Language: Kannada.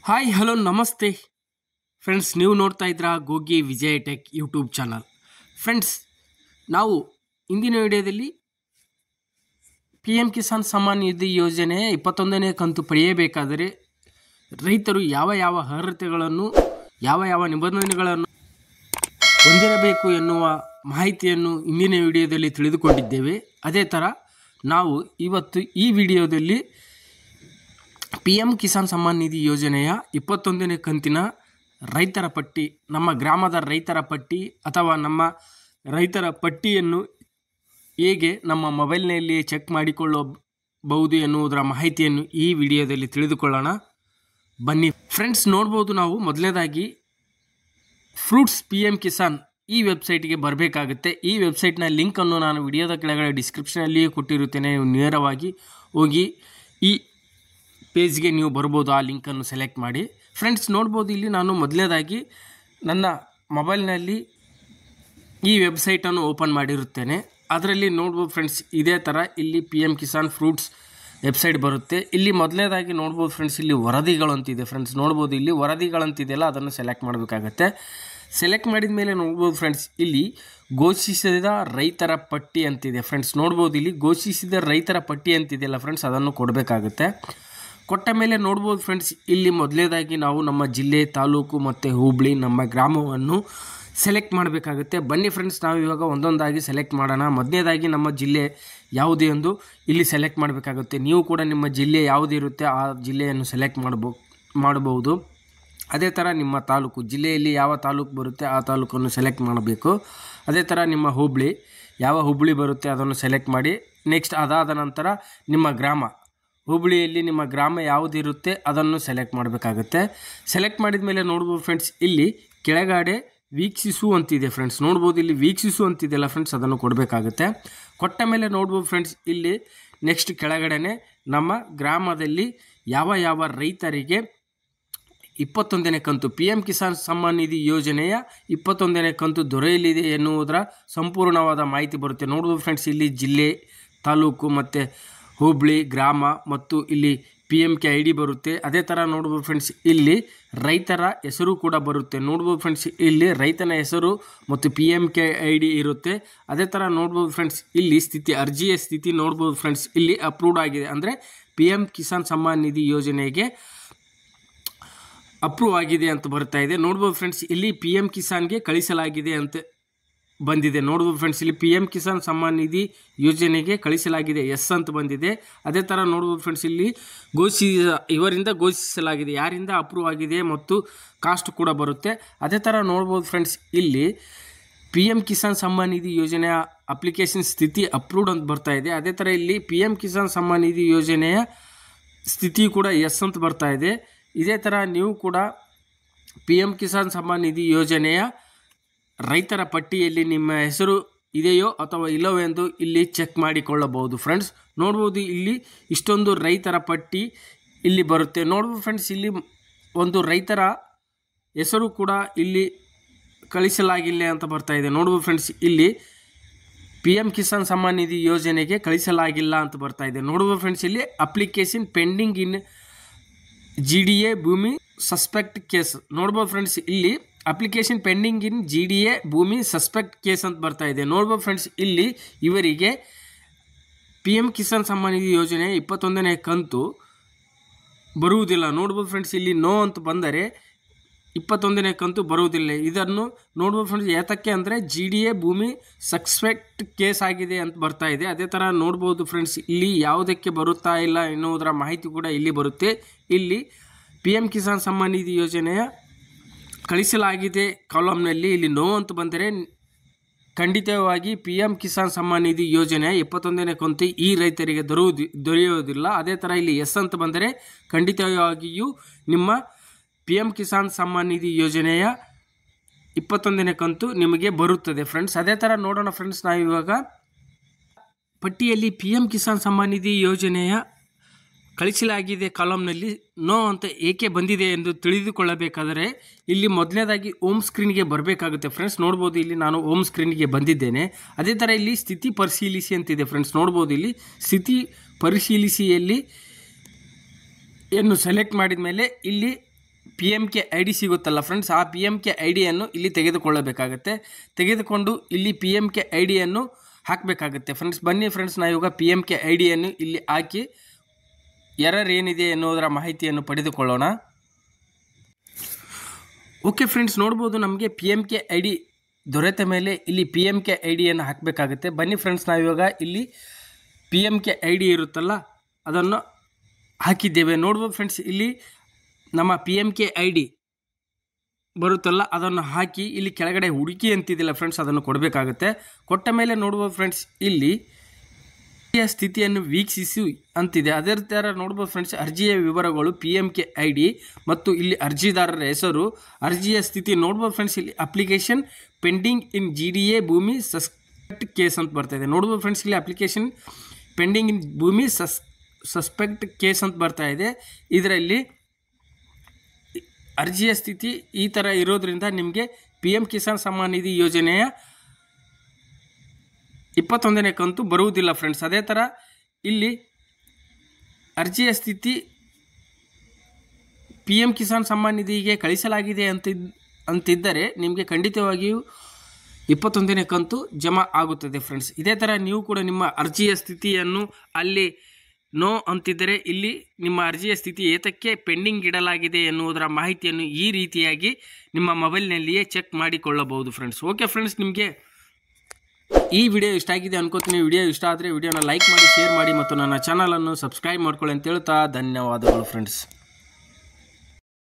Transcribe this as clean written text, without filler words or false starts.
ಹಾಯ್ ಹಲೋ ನಮಸ್ತೆ ಫ್ರೆಂಡ್ಸ್, ನೀವು ನೋಡ್ತಾ ಇದ್ದೀರಾ Gogi Vijay tech YouTube channel. Friends, ನಾವು ಇಂದಿನ ವಿಡಿಯೋದಲ್ಲಿ PM ಕಿಸಾನ್ ಸಮ್ಮಾನ್ ನಿಧಿ ಯೋಜನೆಯ 21ನೇ ಕಂತು ಪಡೆಯಬೇಕಾದರೆ ರೈತರು ಯಾವ ಯಾವ ಅರ್ಹತೆಗಳನ್ನು ಯಾವ ನಿಬಂಧನೆಗಳನ್ನು ಹೊಂದಿರಬೇಕು ಎನ್ನುವ ಮಾಹಿತಿಯನ್ನು ಇಂದಿನ ವಿಡಿಯೋದಲ್ಲಿ ತಿಳಿದುಕೊಂಡಿದ್ದೇವೆ. ಅದೇ ಥರ ನಾವು ಇವತ್ತು ಈ ವಿಡಿಯೋದಲ್ಲಿ PM ಕಿಸಾನ್ ಸಮ್ಮಾನ್ ನಿಧಿ ಯೋಜನೆಯ 21ನೇ ಕಂತಿನ ರೈತರ ಪಟ್ಟಿ, ನಮ್ಮ ಗ್ರಾಮದ ರೈತರ ಪಟ್ಟಿ ಅಥವಾ ನಮ್ಮ ರೈತರ ಪಟ್ಟಿಯನ್ನು ಹೇಗೆ ನಮ್ಮ ಮೊಬೈಲ್ನಲ್ಲಿ ಚೆಕ್ ಮಾಡಿಕೊಳ್ಳಬಹುದು ಎನ್ನುವುದರ ಮಾಹಿತಿಯನ್ನು ಈ ವಿಡಿಯೋದಲ್ಲಿ ತಿಳಿದುಕೊಳ್ಳೋಣ. ಬನ್ನಿ ಫ್ರೆಂಡ್ಸ್. ನೋಡ್ಬೋದು, ನಾವು ಮೊದಲನೇದಾಗಿ ಫ್ರೂಟ್ಸ್ PM ಕಿಸಾನ್ ಈ ವೆಬ್ಸೈಟ್ಗೆ ಬರಬೇಕಾಗುತ್ತೆ. ಈ ವೆಬ್ಸೈಟ್ನ ಲಿಂಕನ್ನು ನಾನು ವಿಡಿಯೋದ ಕೆಳಗಡೆ ಡಿಸ್ಕ್ರಿಪ್ಷನಲ್ಲಿಯೇ ಕೊಟ್ಟಿರುತ್ತೇನೆ. ನೀವು ನೇರವಾಗಿ ಹೋಗಿ ಈ ಪೇಜ್ಗೆ ನೀವು ಬರ್ಬೋದು. ಆ ಲಿಂಕನ್ನು ಸೆಲೆಕ್ಟ್ ಮಾಡಿ. ಫ್ರೆಂಡ್ಸ್, ನೋಡ್ಬೋದು, ಇಲ್ಲಿ ನಾನು ಮೊದಲನೇದಾಗಿ ನನ್ನ ಮೊಬೈಲ್ನಲ್ಲಿ ಈ ವೆಬ್ಸೈಟನ್ನು ಓಪನ್ ಮಾಡಿರುತ್ತೇನೆ. ಅದರಲ್ಲಿ ನೋಡ್ಬೋದು ಫ್ರೆಂಡ್ಸ್, ಇದೇ ಥರ ಇಲ್ಲಿ PM ಕಿಸಾನ್ ಫ್ರೂಟ್ಸ್ ವೆಬ್ಸೈಟ್ ಬರುತ್ತೆ. ಇಲ್ಲಿ ಮೊದಲನೇದಾಗಿ ನೋಡ್ಬೋದು ಫ್ರೆಂಡ್ಸ್, ಇಲ್ಲಿ ವರದಿಗಳಂತಿದೆ. ಫ್ರೆಂಡ್ಸ್, ನೋಡ್ಬೋದು, ಇಲ್ಲಿ ವರದಿಗಳಂತಿದೆಯಲ್ಲ, ಅದನ್ನು ಸೆಲೆಕ್ಟ್ ಮಾಡಬೇಕಾಗತ್ತೆ. ಸೆಲೆಕ್ಟ್ ಮಾಡಿದ ಮೇಲೆ ನೋಡ್ಬೋದು ಫ್ರೆಂಡ್ಸ್, ಇಲ್ಲಿ ಘೋಷಿಸಿದ ರೈತರ ಪಟ್ಟಿ ಅಂತಿದೆ. ಫ್ರೆಂಡ್ಸ್, ನೋಡ್ಬೋದು, ಇಲ್ಲಿ ಘೋಷಿಸಿದ ರೈತರ ಪಟ್ಟಿ ಅಂತಿದೆಯಲ್ಲ ಫ್ರೆಂಡ್ಸ್, ಅದನ್ನು ಕೊಡಬೇಕಾಗುತ್ತೆ. ಕೊಟ್ಟ ಮೇಲೆ ನೋಡ್ಬೋದು ಫ್ರೆಂಡ್ಸ್, ಇಲ್ಲಿ ಮೊದಲನೇದಾಗಿ ನಾವು ನಮ್ಮ ಜಿಲ್ಲೆ, ತಾಲೂಕು ಮತ್ತು ಹೋಬಳಿ, ನಮ್ಮ ಗ್ರಾಮವನ್ನು ಸೆಲೆಕ್ಟ್ ಮಾಡಬೇಕಾಗುತ್ತೆ. ಬನ್ನಿ ಫ್ರೆಂಡ್ಸ್, ನಾವು ಇವಾಗ ಒಂದೊಂದಾಗಿ ಸೆಲೆಕ್ಟ್ ಮಾಡೋಣ. ಮೊದಲನೇದಾಗಿ ನಮ್ಮ ಜಿಲ್ಲೆ ಯಾವುದು ಎಂದು ಇಲ್ಲಿ ಸೆಲೆಕ್ಟ್ ಮಾಡಬೇಕಾಗುತ್ತೆ. ನೀವು ಕೂಡ ನಿಮ್ಮ ಜಿಲ್ಲೆ ಯಾವುದು ಇರುತ್ತೆ ಆ ಜಿಲ್ಲೆಯನ್ನು ಸೆಲೆಕ್ಟ್ ಮಾಡಬಹುದು. ಅದೇ ಥರ ನಿಮ್ಮ ತಾಲೂಕು, ಜಿಲ್ಲೆಯಲ್ಲಿ ಯಾವ ತಾಲೂಕು ಬರುತ್ತೆ ಆ ತಾಲೂಕನ್ನು ಸೆಲೆಕ್ಟ್ ಮಾಡಬೇಕು. ಅದೇ ಥರ ನಿಮ್ಮ ಹೋಬಳಿ, ಯಾವ ಹೋಬಳಿ ಬರುತ್ತೆ ಅದನ್ನು ಸೆಲೆಕ್ಟ್ ಮಾಡಿ. ನೆಕ್ಸ್ಟ್ ಅದಾದ ನಂತರ ನಿಮ್ಮ ಗ್ರಾಮ, ಹೋಬಳಿಯಲ್ಲಿ ನಿಮ್ಮ ಗ್ರಾಮ ಯಾವುದಿರುತ್ತೆ ಅದನ್ನು ಸೆಲೆಕ್ಟ್ ಮಾಡಬೇಕಾಗುತ್ತೆ. ಸೆಲೆಕ್ಟ್ ಮಾಡಿದ ಮೇಲೆ ನೋಡ್ಬೋದು ಫ್ರೆಂಡ್ಸ್, ಇಲ್ಲಿ ಕೆಳಗಡೆ ವೀಕ್ಷಿಸು ಅಂತಿದೆ. ಫ್ರೆಂಡ್ಸ್, ನೋಡ್ಬೋದು, ಇಲ್ಲಿ ವೀಕ್ಷಿಸು ಅಂತಿದೆಯಲ್ಲ ಫ್ರೆಂಡ್ಸ್, ಅದನ್ನು ಕೊಡಬೇಕಾಗುತ್ತೆ. ಕೊಟ್ಟ ಮೇಲೆ ನೋಡ್ಬೋದು ಫ್ರೆಂಡ್ಸ್, ಇಲ್ಲಿ ನೆಕ್ಸ್ಟ್ ಕೆಳಗಡೆನೆ ನಮ್ಮ ಗ್ರಾಮದಲ್ಲಿ ಯಾವ ರೈತರಿಗೆ 21ನೇ ಕಂತು PM ಕಿಸಾನ್ ಸಮ್ಮಾನ್ ನಿಧಿ ಯೋಜನೆಯ 21ನೇ ಕಂತು ದೊರೆಯಲಿದೆ ಎನ್ನುವುದರ ಸಂಪೂರ್ಣವಾದ ಮಾಹಿತಿ ಬರುತ್ತೆ. ನೋಡ್ಬೋದು ಫ್ರೆಂಡ್ಸ್, ಇಲ್ಲಿ ಜಿಲ್ಲೆ, ತಾಲೂಕು ಮತ್ತು ಹೋಬಳಿ, ಗ್ರಾಮ ಮತ್ತು ಇಲ್ಲಿ PMK ID ಬರುತ್ತೆ. ಅದೇ ಥರ ನೋಡ್ಬೋದು ಫ್ರೆಂಡ್ಸ್, ಇಲ್ಲಿ ರೈತರ ಹೆಸರು ಕೂಡ ಬರುತ್ತೆ. ನೋಡ್ಬೋದು ಫ್ರೆಂಡ್ಸ್, ಇಲ್ಲಿ ರೈತನ ಹೆಸರು ಮತ್ತು PMK ID ಇರುತ್ತೆ. ಅದೇ ಥರ ನೋಡ್ಬೋದು ಫ್ರೆಂಡ್ಸ್, ಇಲ್ಲಿ ಸ್ಥಿತಿ, ಅರ್ಜಿಯ ಸ್ಥಿತಿ ನೋಡ್ಬೋದು ಫ್ರೆಂಡ್ಸ್, ಇಲ್ಲಿ ಅಪ್ರೂವ್ಡ್ ಆಗಿದೆ. ಅಂದರೆ PM ಕಿಸಾನ್ ಸಮ್ಮಾನ್ ನಿಧಿ ಯೋಜನೆಗೆ ಅಪ್ರೂವ್ ಆಗಿದೆ ಅಂತ ಬರ್ತಾ ಇದೆ. ನೋಡ್ಬೋದು ಫ್ರೆಂಡ್ಸ್, ಇಲ್ಲಿ PM ಕಿಸಾನ್ಗೆ ಕಳಿಸಲಾಗಿದೆ ಅಂತ ಬಂದಿದೆ. ನೋಡ್ಬೋದು ಫ್ರೆಂಡ್ಸ್, ಇಲ್ಲಿ PM ಕಿಸಾನ್ ಸಮ್ಮಾನ್ ನಿಧಿ ಯೋಜನೆಗೆ ಕಳಿಸಲಾಗಿದೆ ಎಸ್ ಅಂತ ಬಂದಿದೆ. ಅದೇ ಥರ ನೋಡ್ಬೋದು ಫ್ರೆಂಡ್ಸ್, ಇಲ್ಲಿ ಇವರಿಂದ ಘೋಷಿಸಲಾಗಿದೆ, ಯಾರಿಂದ ಅಪ್ರೂವ್ ಆಗಿದೆ ಮತ್ತು ಕಾಸ್ಟ್ ಕೂಡ ಬರುತ್ತೆ. ಅದೇ ಥರ ನೋಡ್ಬೋದು ಫ್ರೆಂಡ್ಸ್, ಇಲ್ಲಿ PM ಕಿಸಾನ್ ಸಮ್ಮಾನ್ ನಿಧಿ ಯೋಜನೆಯ ಅಪ್ಲಿಕೇಶನ್ ಸ್ಥಿತಿ ಅಪ್ರೂವ್ಡ್ ಅಂತ ಬರ್ತಾ ಇದೆ. ಅದೇ ಥರ ಇಲ್ಲಿ PM ಕಿಸಾನ್ ಸಮ್ಮಾನ್ ನಿಧಿ ಯೋಜನೆಯ ಸ್ಥಿತಿ ಕೂಡ ಎಸ್ ಅಂತ ಬರ್ತಾ ಇದೆ. ಇದೇ ಥರ ನೀವು ಕೂಡ PM ಕಿಸಾನ್ ಸಮ್ಮಾನ್ ನಿಧಿ ಯೋಜನೆಯ ರೈತರ ಪಟ್ಟಿಯಲ್ಲಿ ನಿಮ್ಮ ಹೆಸರು ಇದೆಯೋ ಅಥವಾ ಇಲ್ಲವೋ ಎಂದು ಇಲ್ಲಿ ಚೆಕ್ ಮಾಡಿಕೊಳ್ಳಬಹುದು. ಫ್ರೆಂಡ್ಸ್, ನೋಡ್ಬೋದು, ಇಲ್ಲಿ ಇಷ್ಟೊಂದು ರೈತರ ಪಟ್ಟಿ ಇಲ್ಲಿ ಬರುತ್ತೆ. ನೋಡ್ಬೋದು ಫ್ರೆಂಡ್ಸ್, ಇಲ್ಲಿ ಒಂದು ರೈತರ ಹೆಸರು ಕೂಡ ಇಲ್ಲಿ ಕಳಿಸಲಾಗಿಲ್ಲ ಅಂತ ಬರ್ತಾ ಇದೆ. ನೋಡ್ಬೋದು ಫ್ರೆಂಡ್ಸ್, ಇಲ್ಲಿ PM ಕಿಸಾನ್ ಸಮ್ಮಾನ್ ನಿಧಿ ಯೋಜನೆಗೆ ಕಳಿಸಲಾಗಿಲ್ಲ ಅಂತ ಬರ್ತಾ ಇದೆ. ನೋಡ್ಬೋದು ಫ್ರೆಂಡ್ಸ್, ಇಲ್ಲಿ ಅಪ್ಲಿಕೇಶನ್ ಪೆಂಡಿಂಗ್ ಇನ್ GDA ಭೂಮಿ ಸಸ್ಪೆಕ್ಟ್ ಕೇಸ್. ನೋಡ್ಬೋದು ಫ್ರೆಂಡ್ಸ್, ಇಲ್ಲಿ ಅಪ್ಲಿಕೇಶನ್ ಪೆಂಡಿಂಗ್ ಇನ್ GDA ಭೂಮಿ ಸಸ್ಪೆಕ್ಟ್ ಕೇಸ್ ಅಂತ ಬರ್ತಾ ಇದೆ. ನೋಡ್ಬೋದು ಫ್ರೆಂಡ್ಸ್, ಇಲ್ಲಿ ಇವರಿಗೆ PM ಕಿಸಾನ್ ಸಮ್ಮಾನ್ ನಿಧಿ ಯೋಜನೆ 21ನೇ ಕಂತು ಬರುವುದಿಲ್ಲ. ನೋಡ್ಬೋದು ಫ್ರೆಂಡ್ಸ್, ಇಲ್ಲಿ ನೋ ಅಂತ ಬಂದರೆ 21ನೇ ಕಂತು ಬರುವುದಿಲ್ಲ. ಇದನ್ನು ನೋಡ್ಬೋದು ಫ್ರೆಂಡ್ಸ್, ಏತಕ್ಕೆ ಅಂದರೆ GDA ಭೂಮಿ ಸಸ್ಪೆಕ್ಟ್ ಕೇಸ್ ಆಗಿದೆ ಅಂತ ಬರ್ತಾ ಇದೆ. ಅದೇ ಥರ ನೋಡ್ಬೋದು ಫ್ರೆಂಡ್ಸ್, ಇಲ್ಲಿ ಯಾವುದಕ್ಕೆ ಬರುತ್ತಾ ಇಲ್ಲ ಎನ್ನುವುದರ ಮಾಹಿತಿ ಕೂಡ ಇಲ್ಲಿ ಬರುತ್ತೆ. ಇಲ್ಲಿ PM ಕಿಸಾನ್ ಸಮ್ಮಾನ್ ನಿಧಿ ಯೋಜನೆಯ ಕಳಿಸಲಾಗಿದೆ ಕಾಲಮ್ನಲ್ಲಿ ಇಲ್ಲಿ ನೋ ಅಂತ ಬಂದರೆ ಖಂಡಿತವಾಗಿ PM ಕಿಸಾನ್ ಸಮ್ಮಾನ್ ನಿಧಿ ಯೋಜನೆಯ 21ನೇ ಕಂತು ಈ ರೈತರಿಗೆ ದೊರೆಯುವುದಿಲ್ಲ. ಅದೇ ಥರ ಇಲ್ಲಿ ಎಸ್ ಅಂತ ಬಂದರೆ ಖಂಡಿತವಾಗಿಯೂ ನಿಮ್ಮ PM ಕಿಸಾನ್ ಸಮ್ಮಾನ್ ನಿಧಿ ಯೋಜನೆಯ 21ನೇ ಕಂತು ನಿಮಗೆ ಬರುತ್ತದೆ. ಫ್ರೆಂಡ್ಸ್, ಅದೇ ಥರ ನೋಡೋಣ ಫ್ರೆಂಡ್ಸ್, ನಾವಿವಾಗ ಪಟ್ಟಿಯಲ್ಲಿ PM ಕಿಸಾನ್ ಸಮ್ಮಾನ್ ನಿಧಿ ಯೋಜನೆಯ ಕಳಿಸಲಾಗಿದೆ ಕಾಲಮ್ನಲ್ಲಿ ನೋ ಅಂತ ಏಕೆ ಬಂದಿದೆ ಎಂದು ತಿಳಿದುಕೊಳ್ಳಬೇಕಾದರೆ ಇಲ್ಲಿ ಮೊದಲನೇದಾಗಿ ಹೋಮ್ ಸ್ಕ್ರೀನ್ಗೆ ಬರಬೇಕಾಗುತ್ತೆ. ಫ್ರೆಂಡ್ಸ್, ನೋಡ್ಬೋದು, ಇಲ್ಲಿ ನಾನು ಹೋಮ್ ಸ್ಕ್ರೀನ್ಗೆ ಬಂದಿದ್ದೇನೆ. ಅದೇ ಥರ ಇಲ್ಲಿ ಸ್ಥಿತಿ ಪರಿಶೀಲಿಸಿ ಅಂತಿದೆ. ಫ್ರೆಂಡ್ಸ್, ನೋಡ್ಬೋದು, ಇಲ್ಲಿ ಸ್ಥಿತಿ ಪರಿಶೀಲಿಸಿಯಲ್ಲಿ ಏನು ಸೆಲೆಕ್ಟ್ ಮಾಡಿದ ಮೇಲೆ ಇಲ್ಲಿ P M K I D ಸಿಗುತ್ತಲ್ಲ ಫ್ರೆಂಡ್ಸ್, ಆ ಪಿ ಎಮ್ ಕೆ ಐ ಡಿಯನ್ನು ಇಲ್ಲಿ ತೆಗೆದುಕೊಳ್ಳಬೇಕಾಗತ್ತೆ. ತೆಗೆದುಕೊಂಡು ಇಲ್ಲಿ ಪಿ ಎಮ್ ಕೆ ಐ ಡಿಯನ್ನು ಹಾಕಬೇಕಾಗುತ್ತೆ ಫ್ರೆಂಡ್ಸ್. ಬನ್ನಿ ಫ್ರೆಂಡ್ಸ್, ನಾವು ಇವಾಗ ಪಿ ಎಮ್ ಕೆ ಐ ಡಿಯನ್ನು ಇಲ್ಲಿ ಹಾಕಿ ಎರರ್ ಏನಿದೆ ಎನ್ನುವುದರ ಮಾಹಿತಿಯನ್ನು ಪಡೆದುಕೊಳ್ಳೋಣ. ಓಕೆ ಫ್ರೆಂಡ್ಸ್, ನೋಡ್ಬೋದು ನಮಗೆ P M K I D ದೊರೆತ ಮೇಲೆ ಇಲ್ಲಿ ಪಿ ಎಮ್ ಕೆ ಐ ಡಿಯನ್ನು ಹಾಕಬೇಕಾಗುತ್ತೆ. ಬನ್ನಿ ಫ್ರೆಂಡ್ಸ್, ನಾವಿವಾಗ ಇಲ್ಲಿ P M K I D ಇರುತ್ತಲ್ಲ ಅದನ್ನು ಹಾಕಿದ್ದೇವೆ. ನೋಡ್ಬೋದು ಫ್ರೆಂಡ್ಸ್, ಇಲ್ಲಿ ನಮ್ಮ P M K I D ಬರುತ್ತಲ್ಲ ಅದನ್ನು ಹಾಕಿ ಇಲ್ಲಿ ಕೆಳಗಡೆ ಹುಡುಕಿ ಅಂತಿದ್ದಿಲ್ಲ ಫ್ರೆಂಡ್ಸ್, ಅದನ್ನು ಕೊಡಬೇಕಾಗುತ್ತೆ. ಕೊಟ್ಟ ಮೇಲೆ ನೋಡ್ಬೋದು ಫ್ರೆಂಡ್ಸ್, ಇಲ್ಲಿ ಅರ್ಜಿಯ ಸ್ಥಿತಿಯನ್ನು ವೀಕ್ಷಿಸಿ ಅಂತಿದೆ. ಅದೇ ಥರ ನೋಡ್ಬೋದು ಫ್ರೆಂಡ್ಸ್, ಅರ್ಜಿಯ ವಿವರಗಳು, P M K I D ಮತ್ತು ಇಲ್ಲಿ ಅರ್ಜಿದಾರರ ಹೆಸರು, ಅರ್ಜಿಯ ಸ್ಥಿತಿ ನೋಡ್ಬೋದು ಫ್ರೆಂಡ್ಸ್. ಇಲ್ಲಿ ಅಪ್ಲಿಕೇಶನ್ ಪೆಂಡಿಂಗ್ ಇನ್ GDA ಭೂಮಿ ಸಸ್ಪೆಕ್ಟ್ ಕೇಸ್ ಅಂತ ಬರ್ತಾ ಇದೆ. ನೋಡ್ಬೋದು ಫ್ರೆಂಡ್ಸ್, ಇಲ್ಲಿ ಅಪ್ಲಿಕೇಶನ್ ಪೆಂಡಿಂಗ್ ಇನ್ ಭೂಮಿ ಸಸ್ಪೆಕ್ಟ್ ಕೇಸ್ ಅಂತ ಬರ್ತಾ ಇದೆ. ಇದರಲ್ಲಿ ಅರ್ಜಿಯ ಸ್ಥಿತಿ ಈ ಥರ ಇರೋದ್ರಿಂದ ನಿಮಗೆ ಪಿ ಎಮ್ ಕಿಸಾನ್ ಸಮ್ಮಾನ್ ನಿಧಿ ಯೋಜನೆಯ 21ನೇ ಕಂತು ಬರುವುದಿಲ್ಲ ಫ್ರೆಂಡ್ಸ್. ಅದೇ ಥರ ಇಲ್ಲಿ ಅರ್ಜಿಯ ಸ್ಥಿತಿ ಪಿ ಎಮ್ ಕಿಸಾನ್ ಸಮ್ಮಾನ್ ನಿಧಿಗೆ ಕಳಿಸಲಾಗಿದೆ ಅಂತಿದ್ದರೆ ನಿಮಗೆ ಖಂಡಿತವಾಗಿಯೂ 21ನೇ ಕಂತು ಜಮಾ ಆಗುತ್ತದೆ ಫ್ರೆಂಡ್ಸ್. ಇದೇ ಥರ ನೀವು ಕೂಡ ನಿಮ್ಮ ಅರ್ಜಿಯ ಸ್ಥಿತಿಯನ್ನು ಅಲ್ಲಿ ನೋ ಅಂತಿದ್ದರೆ ಇಲ್ಲಿ ನಿಮ್ಮ ಅರ್ಜಿಯ ಸ್ಥಿತಿ ಏತಕ್ಕೆ ಪೆಂಡಿಂಗ್ ಇಡಲಾಗಿದೆ ಎನ್ನುವುದರ ಮಾಹಿತಿಯನ್ನು ಈ ರೀತಿಯಾಗಿ ನಿಮ್ಮ ಮೊಬೈಲ್ನಲ್ಲಿಯೇ ಚೆಕ್ ಮಾಡಿಕೊಳ್ಳಬಹುದು ಫ್ರೆಂಡ್ಸ್. ಓಕೆ ಫ್ರೆಂಡ್ಸ್, ನಿಮಗೆ ಈ ವಿಡಿಯೋ ಇಷ್ಟ ಆಗಿದೆ ಅನ್ಕೋತೀನಿ. ವಿಡಿಯೋ ಇಷ್ಟ ಆದರೆ ವಿಡಿಯೋನ ಲೈಕ್ ಮಾಡಿ, ಶೇರ್ ಮಾಡಿ ಮತ್ತು ನನ್ನ ಚಾನಲನ್ನು ಸಬ್ಸ್ಕ್ರೈಬ್ ಮಾಡ್ಕೊಳ್ಳಿ ಅಂತ ಹೇಳ್ತಾ ಧನ್ಯವಾದಗಳು ಫ್ರೆಂಡ್ಸ್.